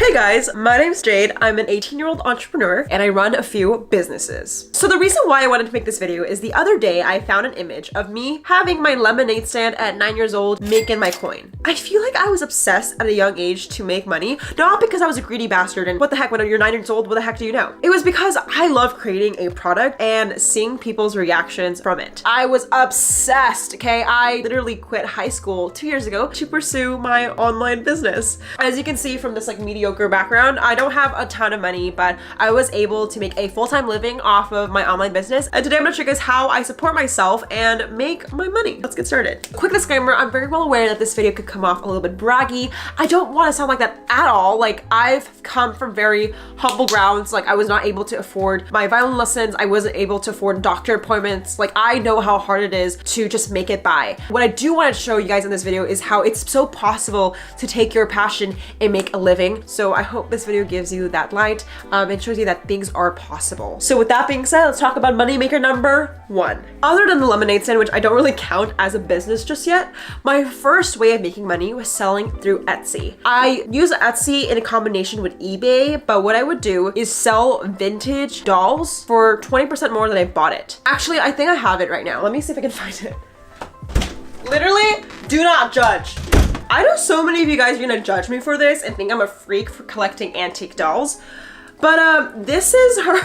Hey guys, my name's Jade. I'm an 18-year-old entrepreneur and I run a few businesses. So the reason why I wanted to make this video is the other day I found an image of me having my lemonade stand at 9 years old making my coin. I feel like I was obsessed at a young age to make money, not because I was a greedy bastard and what the heck, when you're 9 years old, what the heck do you know? It was because I love creating a product and seeing people's reactions from it. I was obsessed, okay? I literally quit high school 2 years ago to pursue my online business. As you can see from this mediocre background, I don't have a ton of money, but I was able to make a full-time living off of my online business. And today I'm gonna show you guys how I support myself and make my money. Let's get started. Quick disclaimer, I'm very well aware that this video could come off a little bit braggy. I don't want to sound like that at all. Like, I've come from very humble grounds. Like, I was not able to afford my violin lessons. I wasn't able to afford doctor appointments. Like, I know how hard it is to just make it by. What I do want to show you guys in this video is how it's so possible to take your passion and make a living. So I hope this video gives you that light and shows you that things are possible. So with that being said, let's talk about moneymaker number 1. Other than the lemonade stand, which I don't really count as a business just yet, my first way of making money was selling through Etsy. I use Etsy in a combination with eBay, but what I would do is sell vintage dolls for 20% more than I bought it. Actually, I think I have it right now. Let me see if I can find it. Literally, do not judge. I know so many of you guys are gonna judge me for this and think I'm a freak for collecting antique dolls, but this is her.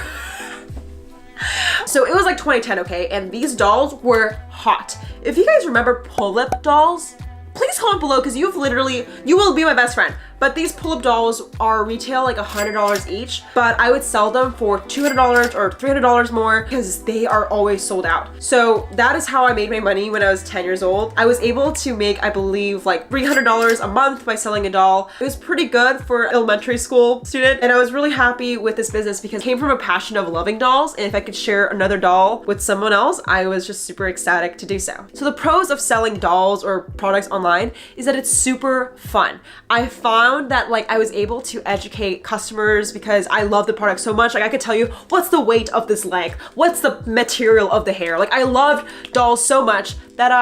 So it was like 2010, okay? And these dolls were hot. If you guys remember pull-up dolls, please comment below because you will be my best friend. But these pull-up dolls are retail like $100 each, but I would sell them for $200 or $300 more because they are always sold out. So that is how I made my money when I was 10 years old. I was able to make, I believe, like $300 a month by selling a doll. It was pretty good for an elementary school student. And I was really happy with this business because it came from a passion of loving dolls. And if I could share another doll with someone else, I was just super ecstatic to do so. So the pros of selling dolls or products online is that it's super fun. I found that like I was able to educate customers because I love the product so much. Like, I could tell you what's the weight of this leg, what's the material of the hair. Like, I loved dolls so much that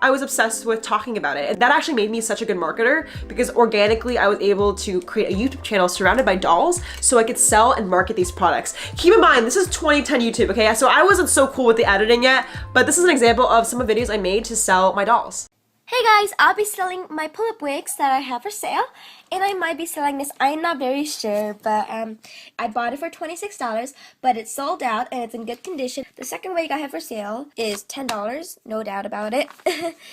I was obsessed with talking about it. And that actually made me such a good marketer because organically I was able to create a YouTube channel surrounded by dolls so I could sell and market these products. Keep in mind, this is 2010 YouTube, okay? So I wasn't so cool with the editing yet, but this is an example of some of the videos I made to sell my dolls. Hey guys, I'll be selling my pull-up wigs that I have for sale, and I might be selling this. I'm not very sure, but I bought it for $26, but it's sold out and it's in good condition. The second wig I have for sale is $10, no doubt about it.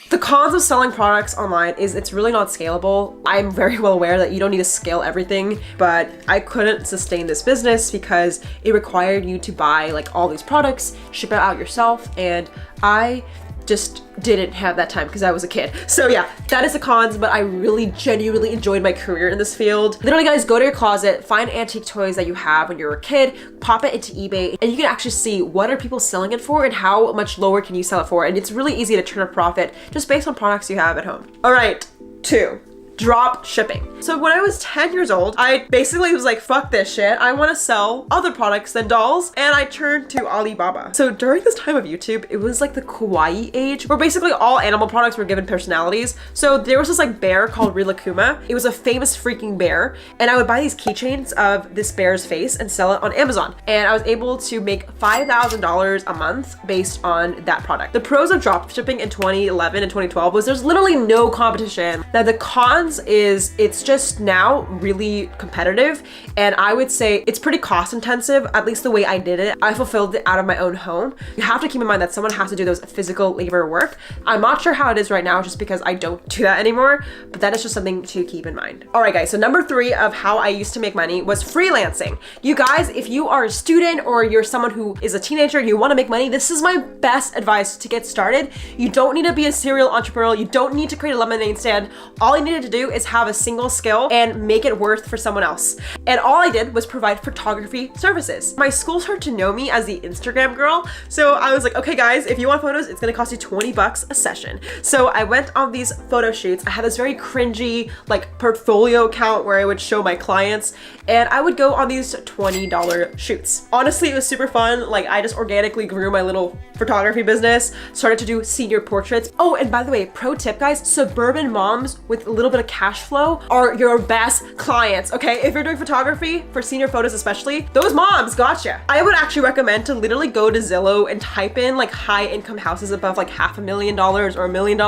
The cons of selling products online is it's really not scalable. I'm very well aware that you don't need to scale everything, but I couldn't sustain this business because it required you to buy like all these products, ship it out yourself, and I just didn't have that time because I was a kid. So yeah, that is the cons, but I really genuinely enjoyed my career in this field. Literally guys, go to your closet, find antique toys that you have when you were a kid, pop it into eBay, and you can actually see what are people selling it for and how much lower can you sell it for. And it's really easy to turn a profit just based on products you have at home. All right, 2. Drop shipping. So when I was 10 years old, I basically was like, fuck this shit. I want to sell other products than dolls. And I turned to Alibaba. So during this time of YouTube, it was like the kawaii age where basically all animal products were given personalities. So there was this like bear called Rilakuma. It was a famous freaking bear. And I would buy these keychains of this bear's face and sell it on Amazon. And I was able to make $5,000 a month based on that product. The pros of drop shipping in 2011 and 2012 was there's literally no competition. Now the cons is it's just now really competitive, and I would say it's pretty cost intensive, at least the way I did it. I fulfilled it out of my own home. You have to keep in mind that someone has to do those physical labor work. I'm not sure how it is right now just because I don't do that anymore, but that is just something to keep in mind. All right guys, so number 3 of how I used to make money was freelancing. You guys, if you are a student or you're someone who is a teenager and you want to make money, this is my best advice to get started. You don't need to be a serial entrepreneur. You don't need to create a lemonade stand. All you needed to do is have a single skill and make it worth for someone else. And all I did was provide photography services. My school started to know me as the Instagram girl. So I was like, okay guys, if you want photos, it's gonna cost you 20 bucks a session. So I went on these photo shoots. I had this very cringy like portfolio account where I would show my clients, and I would go on these $20 shoots. Honestly, it was super fun. Like, I just organically grew my little photography business, started to do senior portraits. Oh, and by the way, pro tip guys, suburban moms with a little bit of cash flow are your best clients, okay? If you're doing photography for senior photos especially, those moms gotcha. I would actually recommend to literally go to Zillow and type in like high income houses above like $500,000 or $1 million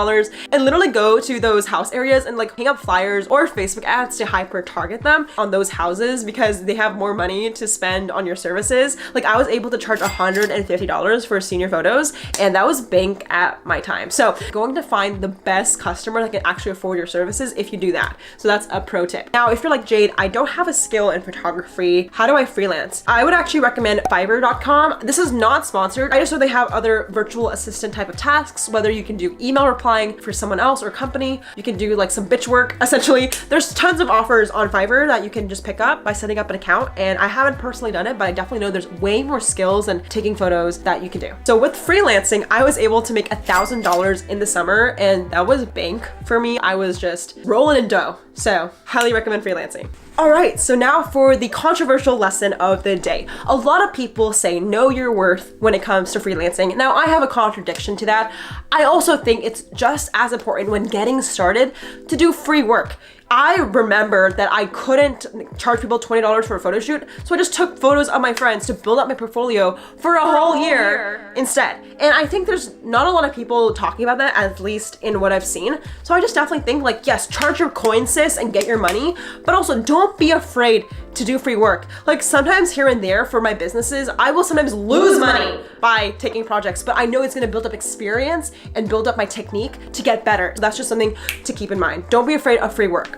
and literally go to those house areas and like hang up flyers or Facebook ads to hyper target them on those houses because they have more money to spend on your services. Like I was able to charge $150 for senior photos, and that was bank at my time. So going to find the best customer that can actually afford your services if you do that. So that's a pro tip. Now, if you're like, Jade, I don't have a skill in photography, how do I freelance? I would actually recommend Fiverr.com. This is not sponsored. I just know they have other virtual assistant type of tasks, whether you can do email replying for someone else or company, you can do like some bitch work. Essentially, there's tons of offers on Fiverr that you can just pick up by setting up an account. And I haven't personally done it, but I definitely know there's way more skills than taking photos that you can do. So with freelancing, I was able to make $1,000 in the summer, and that was bank for me. I was just rolling in dough. So highly recommend freelancing. All right, so now for the controversial lesson of the day. A lot of people say know your worth when it comes to freelancing. Now, I have a contradiction to that. I also think it's just as important when getting started to do free work. I remember that I couldn't charge people $20 for a photo shoot, so I just took photos of my friends to build up my portfolio for a whole year instead. And I think there's not a lot of people talking about that, at least in what I've seen. So I just definitely think like, yes, charge your coin, sis, and get your money, but also don't be afraid to do free work. Like sometimes here and there for my businesses, I will sometimes lose money by taking projects, but I know it's gonna build up experience and build up my technique to get better. So that's just something to keep in mind. Don't be afraid of free work.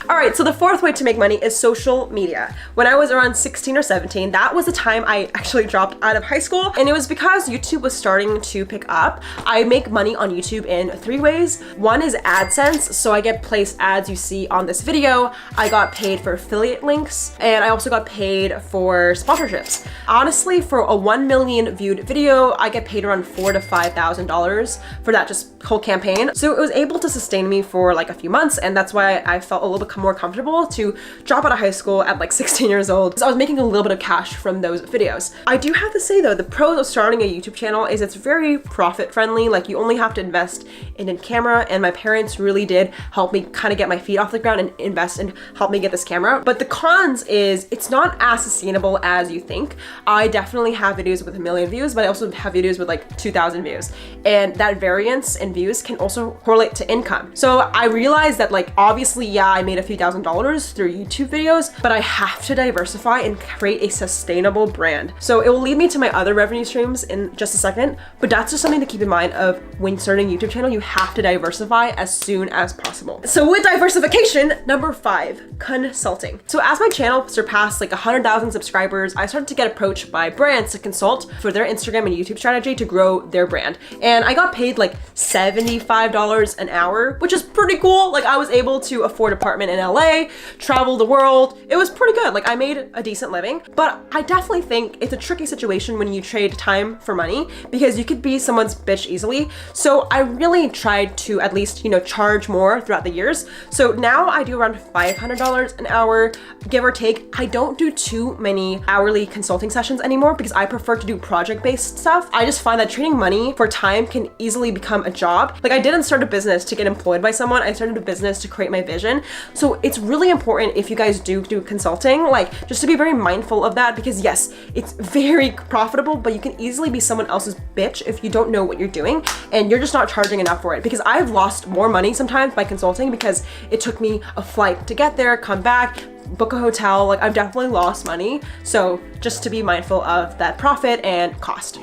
All right, so the fourth way to make money is social media. When I was around 16 or 17, that was the time I actually dropped out of high school, and it was because YouTube was starting to pick up. I make money on YouTube in 3 ways. One is AdSense, so I get placed ads you see on this video. I got paid for affiliate links, and I also got paid for sponsorships. Honestly, for a 1 million viewed video, I get paid around $4,000 to $5,000 for that just whole campaign. So it was able to sustain me for like a few months, and that's why I felt a little bit more comfortable to drop out of high school at like 16 years old. So I was making a little bit of cash from those videos. I do have to say though, the pros of starting a YouTube channel is it's very profit friendly. Like you only have to invest in a camera, and my parents really did help me kind of get my feet off the ground and invest and help me get this camera. But the cons is it's not as sustainable as you think. I definitely have videos with 1 million views, but I also have videos with like 2,000 views. And that variance in views can also correlate to income. So I realized that like, obviously, yeah, I made a few $1,000 through YouTube videos, but I have to diversify and create a sustainable brand. So it will lead me to my other revenue streams in just a second, but that's just something to keep in mind of when starting a YouTube channel, you have to diversify as soon as possible. So with diversification, number 5, consulting. So as my channel surpassed like 100,000 subscribers, I started to get approached by brands to consult for their Instagram and YouTube strategy to grow their brand. And I got paid like $75 an hour, which is pretty cool. Like I was able to afford an apartment in LA, travel the world. It was pretty good. Like I made a decent living, but I definitely think it's a tricky situation when you trade time for money because you could be someone's bitch easily. So I really tried to at least, charge more throughout the years. So now I do around $500 an hour, give or take. I don't do too many hourly consulting sessions anymore because I prefer to do project-based stuff. I just find that trading money for time can easily become a job. Like I didn't start a business to get employed by someone. I started a business to create my vision. So it's really important if you guys do consulting, like just to be very mindful of that because yes, it's very profitable, but you can easily be someone else's bitch if you don't know what you're doing and you're just not charging enough for it. Because I've lost more money sometimes by consulting because it took me a flight to get there, come back, book a hotel. Like I've definitely lost money. So just to be mindful of that profit and cost.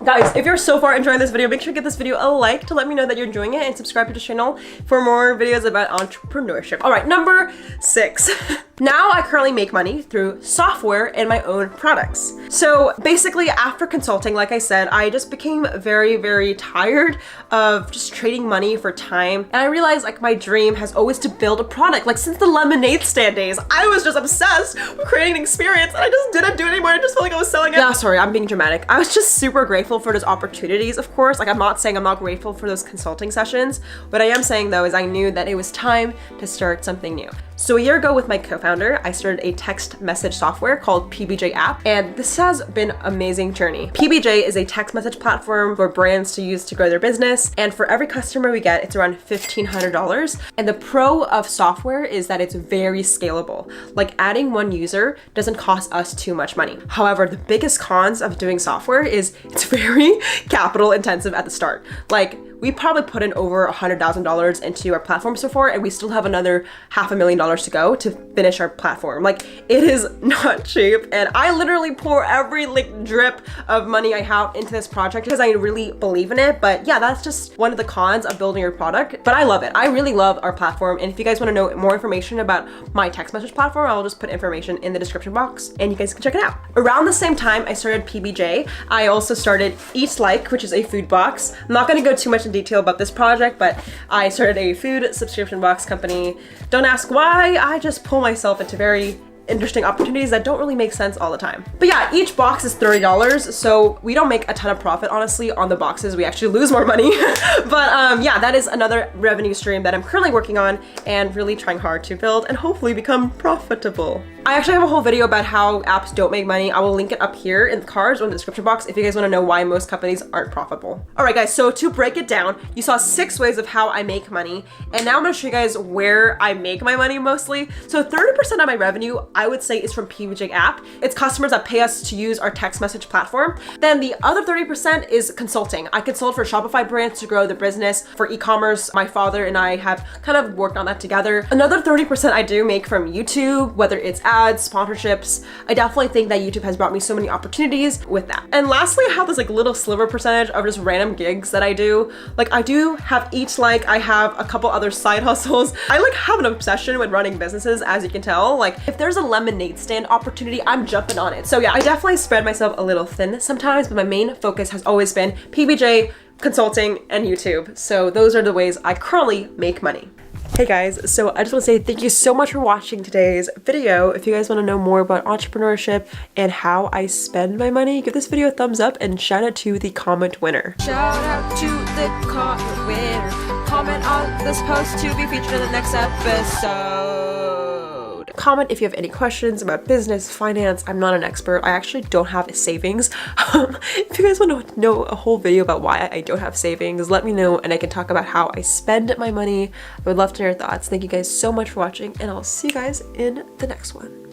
Guys, if you're so far enjoying this video, make sure to give this video a like to let me know that you're enjoying it and subscribe to the channel for more videos about entrepreneurship. All right, number 6. Now I currently make money through software and my own products. So basically after consulting, like I said, I just became very, very tired of just trading money for time. And I realized like my dream has always to build a product. Like since the lemonade stand days, I was just obsessed with creating an experience and I just didn't do it anymore. I just felt like I was selling it. Yeah, sorry, I'm being dramatic. I was just super grateful for those opportunities, of course. Like I'm not saying I'm not grateful for those consulting sessions. What I am saying though is I knew that it was time to start something new. So a year ago with my co-founder, I started a text message software called PBJ app, and this has been an amazing journey. PBJ is a text message platform for brands to use to grow their business, and for every customer we get, it's around $1,500. And the pro of software is that it's very scalable. Like adding one user doesn't cost us too much money. However, the biggest cons of doing software is it's very capital intensive at the start. Like we probably put in over $100,000 into our platform so far, and we still have another $500,000 to go to finish our platform. Like it is not cheap, and I literally pour every like drip of money I have into this project because I really believe in it. But yeah, that's just one of the cons of building your product. But I love it. I really love our platform, and if you guys want to know more information about my text message platform, I'll just put information in the description box, and you guys can check it out. Around the same time I started PBJ, I also started Eat Like, which is a food box. I'm not going to go too much in detail about this project, but I started a food subscription box company. Don't ask why, I just pull myself into very interesting opportunities that don't really make sense all the time. But yeah, each box is $30, so we don't make a ton of profit, honestly, on the boxes. We actually lose more money. But yeah, that is another revenue stream that I'm currently working on and really trying hard to build and hopefully become profitable. I actually have a whole video about how apps don't make money. I will link it up here in the cards or in the description box if you guys want to know why most companies aren't profitable. All right, guys, so to break it down, you saw 6 ways of how I make money, and now I'm gonna show you guys where I make my money mostly. So 30% of my revenue, I would say, is from PBJ app. It's customers that pay us to use our text message platform. Then the other 30% is consulting. I consult for Shopify brands to grow their business for e-commerce. My father and I have kind of worked on that together. Another 30% I do make from YouTube, whether it's ads, sponsorships. I definitely think that YouTube has brought me so many opportunities with that. And lastly, I have this like little sliver percentage of just random gigs that I do. Like I do have Eat Like, I have a couple other side hustles. I like have an obsession with running businesses, as you can tell. Like if there's a lemonade stand opportunity, I'm jumping on it. So yeah, I definitely spread myself a little thin sometimes, but my main focus has always been PBJ, consulting, and YouTube. So those are the ways I currently make money. Hey guys, so I just want to say thank you so much for watching today's video. If you guys want to know more about entrepreneurship and how I spend my money, give this video a thumbs up and shout out to the comment winner. Shout out to the comment winner. Comment on this post to be featured in the next episode. Comment if you have any questions about business, finance. I'm not an expert. I actually don't have savings. If you guys want to know a whole video about why I don't have savings, let me know and I can talk about how I spend my money. I would love to hear your thoughts. Thank you guys so much for watching, and I'll see you guys in the next one.